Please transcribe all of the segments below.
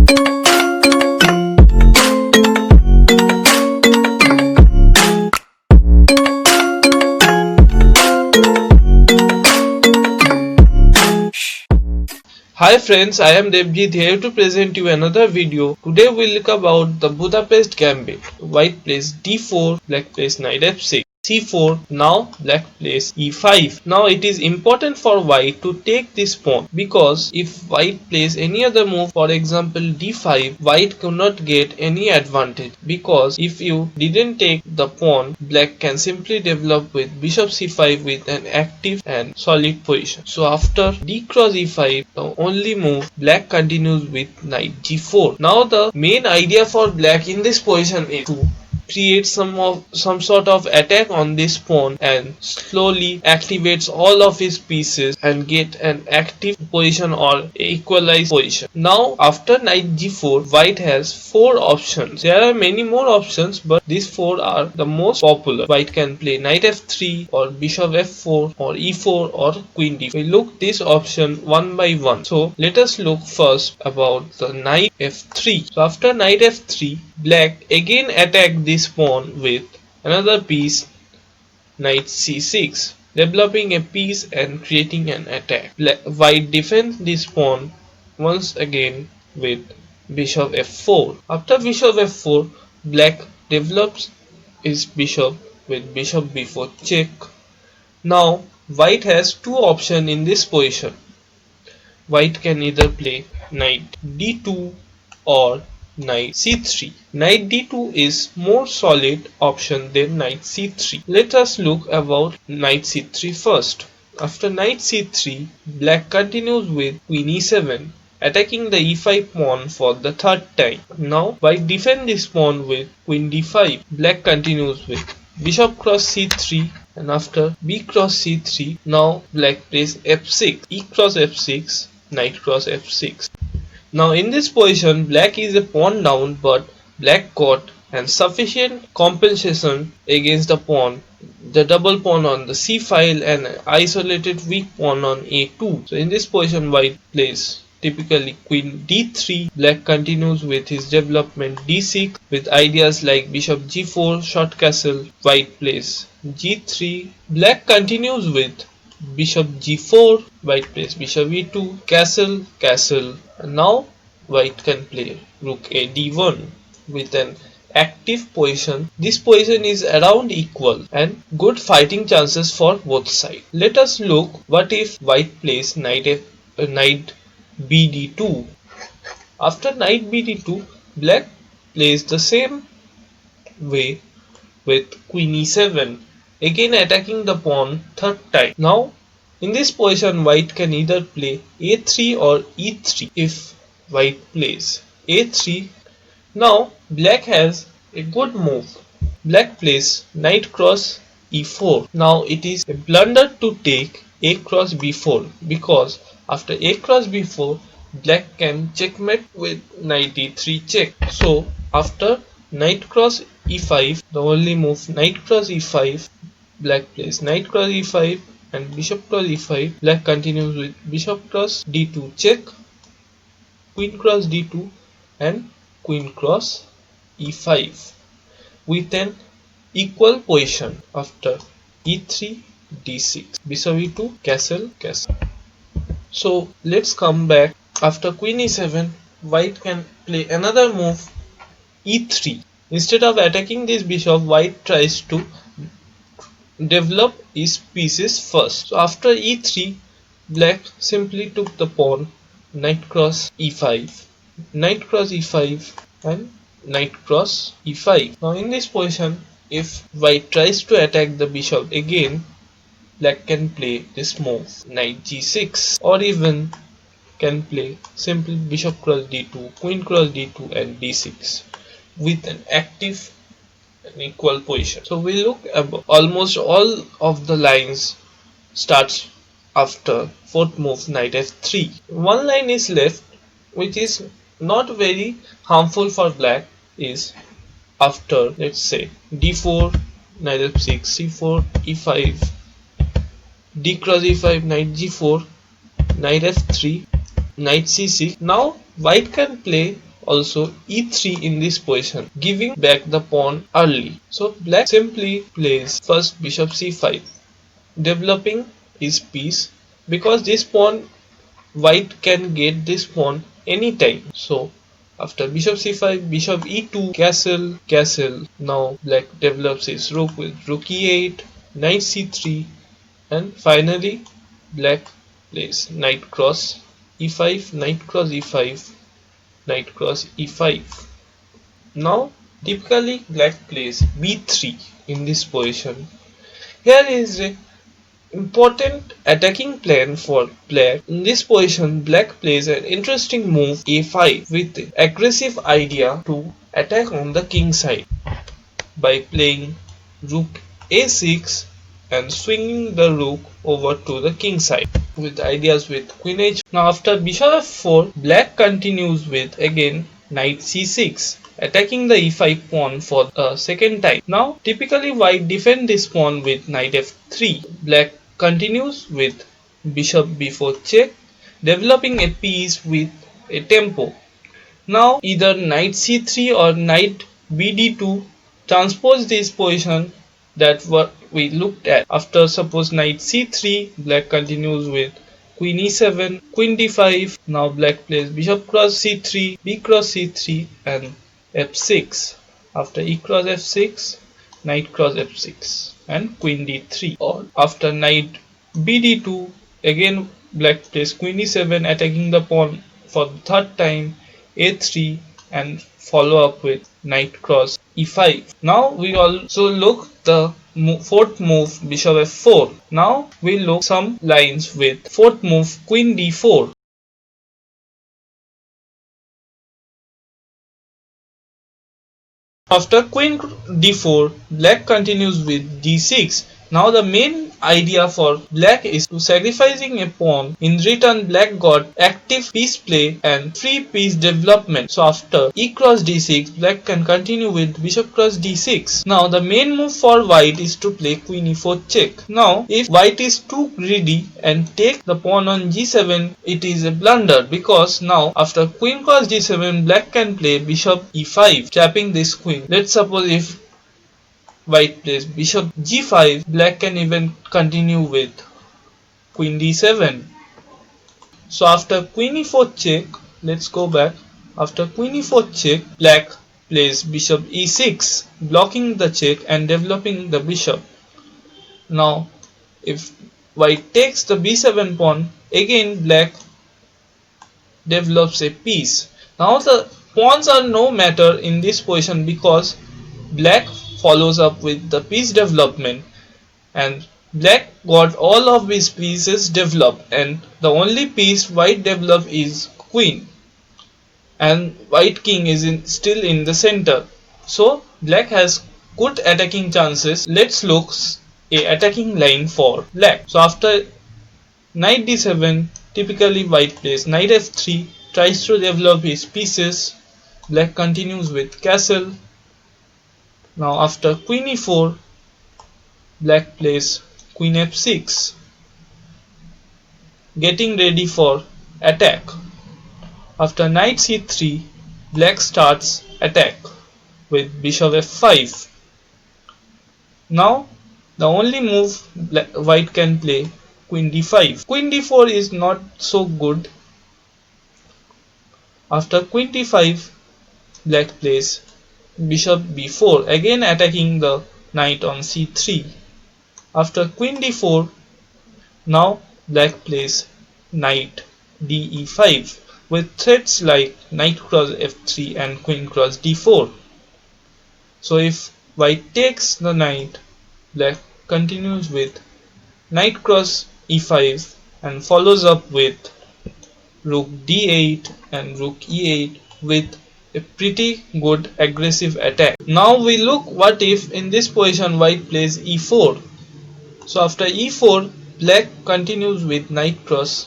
Hi friends, I am Devjit here to present you another video. Today we'll look about the Budapest Gambit. White plays d4, black plays knight f6. c4, now black plays e5. Now it is important for white to take this pawn because if white plays any other move, for example d5, white cannot get any advantage because if you didn't take the pawn, black can simply develop with bishop c5 with an active and solid position. So after d cross e5, the only move, black continues with knight g4. Now the main idea for black in this position is to create some sort of attack on this pawn and slowly activates all of his pieces and get an active position or equalized position. Now after knight g4, white has 4 options. There are many more options, but these 4 are the most popular. White can play knight f3 or bishop f4 or e4 or queen d4. We look this option one by one. So let us look first about the knight f3. So after knight f3, black again attack this pawn with another piece, knight c6, developing a piece and creating an attack. White defends this pawn once again with bishop f4. After bishop f4, black develops his bishop with bishop b4 check. Now white has 2 options in this position. White can either play knight d2 or knight c3. Knight d2 is more solid option than knight c3. Let us look about knight c3 first. After knight c3, black continues with queen e7, attacking the e5 pawn for the 3rd time. Now white defends this pawn with queen d5. Black continues with bishop cross c3, and after b cross c3, now black plays f6, e cross f6, knight cross f6. Now in this position, black is a pawn down, but black got an sufficient compensation against the pawn, the double pawn on the c file and isolated weak pawn on a2. So in this position, white plays typically queen d3. Black continues with his development d6 with ideas like bishop g4, short castle. White plays g3. Black continues with bishop g4, white plays bishop e2, castle, castle. And now white can play rook a d1 with an active position. This position is around equal and good fighting chances for both sides. Let us look what if white plays knight bd2. After knight bd2, black plays the same way with queen e7, again attacking the pawn 3rd time. Now in this position, white can either play a3 or e3. If white plays a3, now black has a good move. Black plays knight cross e4. Now it is a blunder to take a cross b4 because after a cross b4, black can checkmate with knight e3 check. So after knight cross e5, the only move knight cross e5, black plays knight cross e5 and bishop cross e5. Black continues with bishop cross d2 check, queen cross d2 and queen cross e5 with an equal position. After e3, d6, bishop e2, castle, castle. So let's come back. After queen e7, white can play another move, e3. Instead of attacking this bishop, white tries to develop his pieces first. So after e3, black simply took the pawn, knight cross e5, knight cross e5 and knight cross e5. Now in this position, if white tries to attack the bishop again, black can play this move, knight g6, or even can play simply bishop cross d2, queen cross d2 and d6 with an active and equal position. So we look at almost all of the lines starts after 4th move, knight f3. One line is left which is not very harmful for black, is after, let's say, d4, knight f6, c4, e5, d cross e5, knight g4, knight f3, knight c6. Now white can play also e3 in this position, giving back the pawn early. So black simply plays first bishop c5, developing his piece, because this pawn, white can get this pawn anytime. So after bishop c5, bishop e2, castle, castle. Now black develops his rook with rook e8, knight c3, and finally black plays knight cross e5, knight cross e5, knight cross e5. Now typically black plays b3 in this position. Here is a important attacking plan for black. In this position, black plays an interesting move a5 with aggressive idea to attack on the king side by playing rook a6 and swinging the rook over to the king side with ideas with queen h. Now after bishop f4, black continues with again knight c6, attacking the e5 pawn for a second time. Now typically white defend this pawn with knight f3. Black continues with bishop b4 check, developing a piece with a tempo. Now either knight c3 or knight bd2 transpose this position that what we looked at. After suppose knight c3, black continues with queen e7, queen d5. Now black plays bishop cross c3, b cross c3 and f6. After e cross f6, knight cross f6 and queen d3. Or after knight bd2, again black plays queen e7, attacking the pawn for the third time, a3, and follow up with knight cross e5. Now we also look the fourth move bishop f4. Now we look some lines with fourth move queen d4. After queen d4, black continues with d6. Now the main idea for black is to sacrificing a pawn. In return, black got active piece play and free piece development. So after e cross d6, black can continue with bishop cross d6. Now the main move for white is to play queen e4 check. Now if white is too greedy and take the pawn on g7, it is a blunder, because now after queen cross d7, black can play bishop e5, trapping this queen. Let's suppose if white plays bishop g5, black can even continue with queen d7. So after queen e4 check, let's go back. After queen e4 check, black plays bishop e6, blocking the check and developing the bishop. Now if white takes the b7 pawn, again black develops a piece. Now the pawns are no matter in this position, because black follows up with the piece development, and black got all of his pieces developed, and the only piece white developed is queen, and white king is still in the center. So black has good attacking chances. Let's look a attacking line for black. So after knight d7, typically white plays knight f3, tries to develop his pieces. Black continues with castle. Now after queen e4, black plays queen f6, getting ready for attack. After knight c3, black starts attack with bishop f5. Now the only move white can play queen d5. Queen d4 is not so good. After queen d5, black plays bishop b4, again attacking the knight on c3. After queen d4, now black plays knight de5 with threats like knight cross f3 and queen cross d4. So if white takes the knight, black continues with knight cross e5 and follows up with rook d8 and rook e8 with a pretty good aggressive attack. Now we look what if in this position white plays e4. So after e4, black continues with knight cross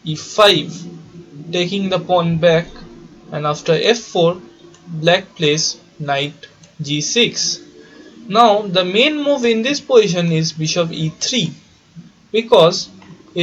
e5, taking the pawn back, and after f4, black plays knight g6. Now the main move in this position is bishop e3, because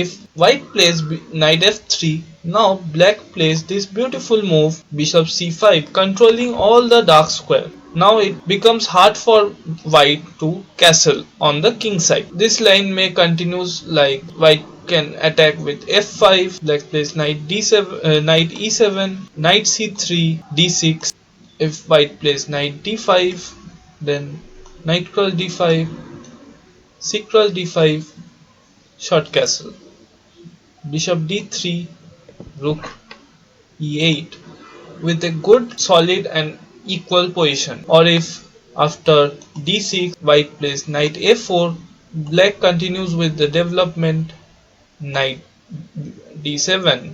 If white plays knight f3, now black plays this beautiful move bishop c5, controlling all the dark square. Now it becomes hard for white to castle on the king side. This line may continue, like white can attack with f5, black plays knight d7, knight e7, knight c3, d6. If white plays knight d5, then knight cross d5, c cross d5, short castle, bishop d3, rook e8 with a good solid and equal position. Or if after d6 white plays knight a4, black continues with the development knight d7.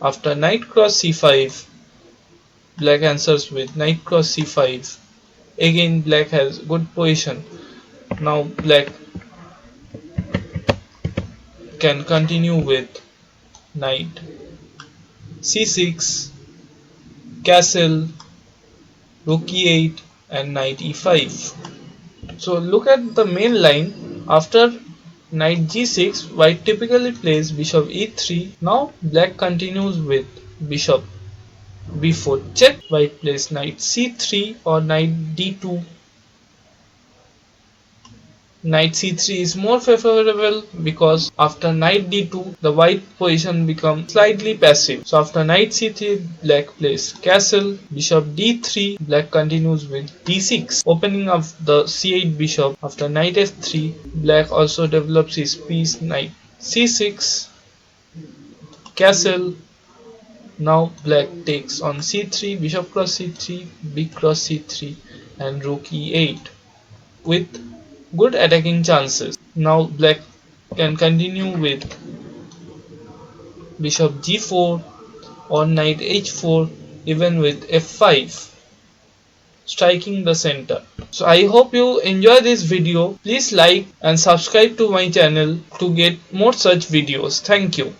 After knight cross c5, black answers with knight cross c5. Again black has good position. Now black can continue with knight c6, castle, rook e8 and knight e5. So look at the main line. After knight g6, white typically plays bishop e3. Now black continues with bishop b4 check. White plays knight c3 or knight d2. Knight c3 is more favorable because after knight d2 the white position becomes slightly passive. So after knight c3 black plays castle, bishop d3, black continues with d6, opening up the c8 bishop. After knight f3 black also develops his piece knight c6, castle. Now black takes on c3, bishop cross c3, b cross c3 and rook e8 with good attacking chances. Now black can continue with bishop g4 or knight h4, even with f5, striking the center. So I hope you enjoy this video. Please like and subscribe to my channel to get more such videos. Thank you.